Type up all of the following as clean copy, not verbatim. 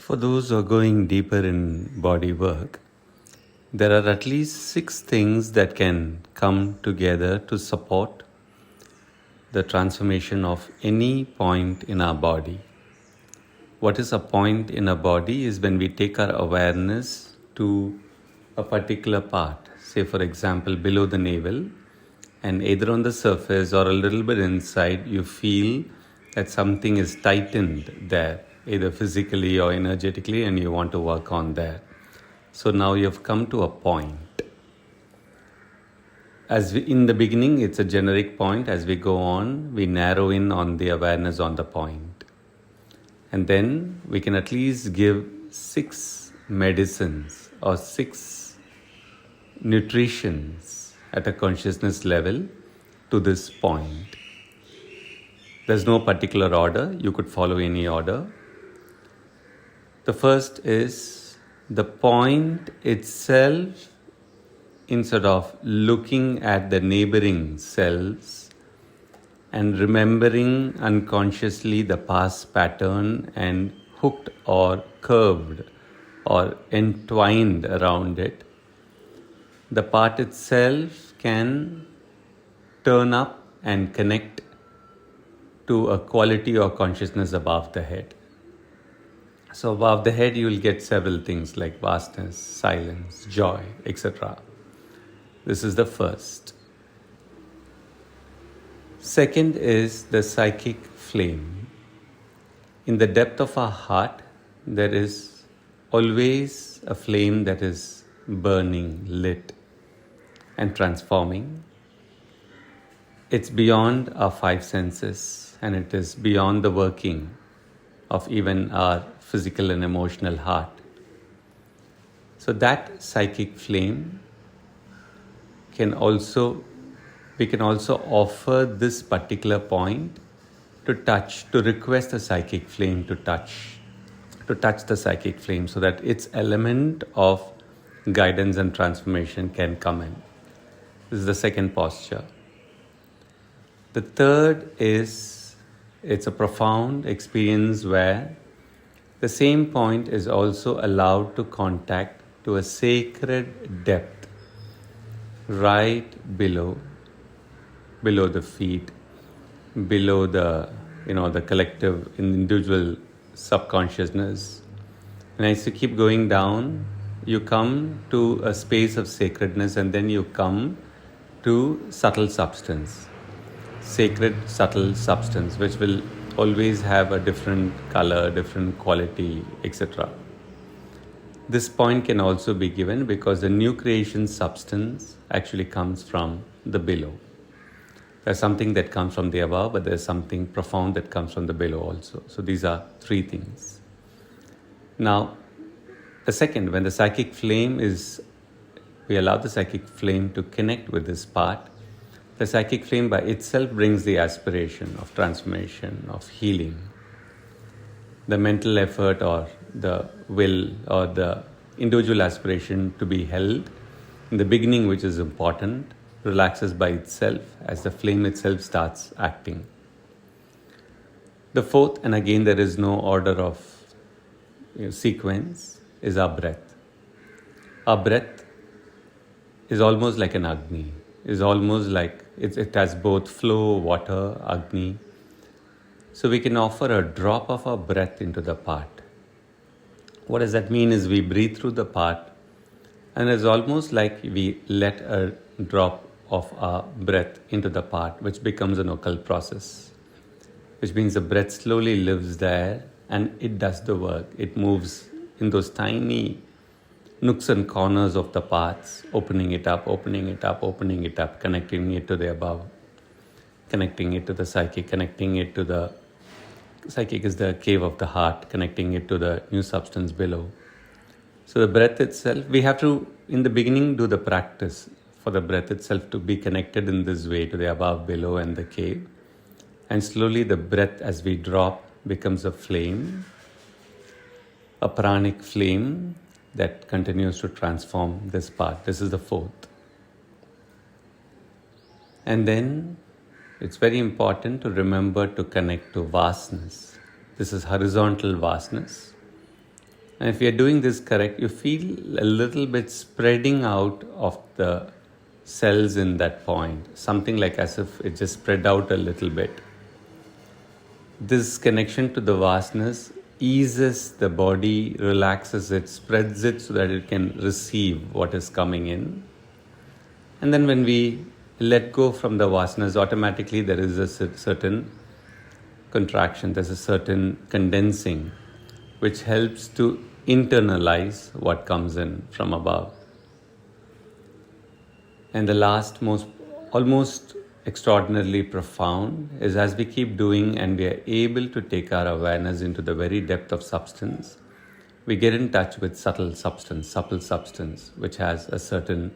For those who are going deeper in body work, there are at least 6 things that can come together to support the transformation of any point in our body. What is a point in a body is when we take our awareness to a particular part, say for example below the navel, and either on the surface or a little bit inside you feel that something is tightened there, either physically or energetically, and you want to work on that. So now you've come to a point. In the beginning, it's a generic point. As we go on, we narrow in on the awareness on the point. And then we can at least give 6 medicines or 6 nutritions at a consciousness level to this point. There's no particular order. You could follow any order. The first is the point itself. Instead of looking at the neighboring cells and remembering unconsciously the past pattern and hooked or curved or entwined around it, the part itself can turn up and connect to a quality or consciousness above the head. So above the head you will get several things like vastness, silence, joy, etc. This is the first. Second is the psychic flame. In the depth of our heart, there is always a flame that is burning, lit, and transforming. It's beyond our 5 senses, and it is beyond the working of even our physical and emotional heart. So that psychic flame we can also offer this particular point to touch, to request the psychic flame to touch the psychic flame so that its element of guidance and transformation can come in. This is the second posture. The third is, it's a profound experience where the same point is also allowed to contact to a sacred depth right below the feet, below the the collective individual subconsciousness. And as you keep going down, you come to a space of sacredness, and then you come to subtle substance, sacred subtle substance, which will always have a different color, different quality, etc. This point can also be given because the new creation substance actually comes from the below. There's something that comes from the above, but there's something profound that comes from the below also. So these are 3 things. Now, the second, when the psychic flame we allow the psychic flame to connect with this part, the psychic flame by itself brings the aspiration of transformation, of healing. The mental effort or the will or the individual aspiration to be held in the beginning, which is important, relaxes by itself as the flame itself starts acting. The fourth, and again there is no order of sequence, is our breath. Our breath is almost like an Agni, is almost like it has both flow, water, Agni. So we can offer a drop of our breath into the part. What does that mean is we breathe through the part, and it's almost like we let a drop of our breath into the part, which becomes an occult process, which means the breath slowly lives there and it does the work. It moves in those tiny nooks and corners of the parts, opening it up, connecting it to the above, connecting it to the psychic, connecting it to the psychic is the cave of the heart, connecting it to the new substance below. So the breath itself, we have to, in the beginning, do the practice for the breath itself to be connected in this way to the above, below, and the cave. And slowly the breath, as we drop, becomes a flame, a pranic flame that continues to transform this part. This is the fourth. And then it's very important to remember to connect to vastness. This is horizontal vastness. And if you're doing this correct, you feel a little bit spreading out of the cells in that point, something like as if it just spread out a little bit. This connection to the vastness eases the body, relaxes it, spreads it so that it can receive what is coming in. And then when we let go from the vasanas, automatically there is a certain contraction, there's a certain condensing, which helps to internalize what comes in from above. And the last, most almost extraordinarily profound, is as we keep doing and we are able to take our awareness into the very depth of substance, we get in touch with subtle substance, which has a certain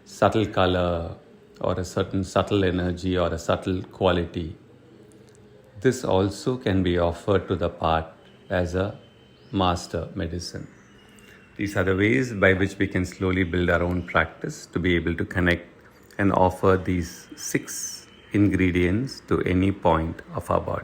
subtle color or a certain subtle energy or a subtle quality. This also can be offered to the part as a master medicine. These are the ways by which we can slowly build our own practice to be able to connect and offer these 6 ingredients to any point of our body.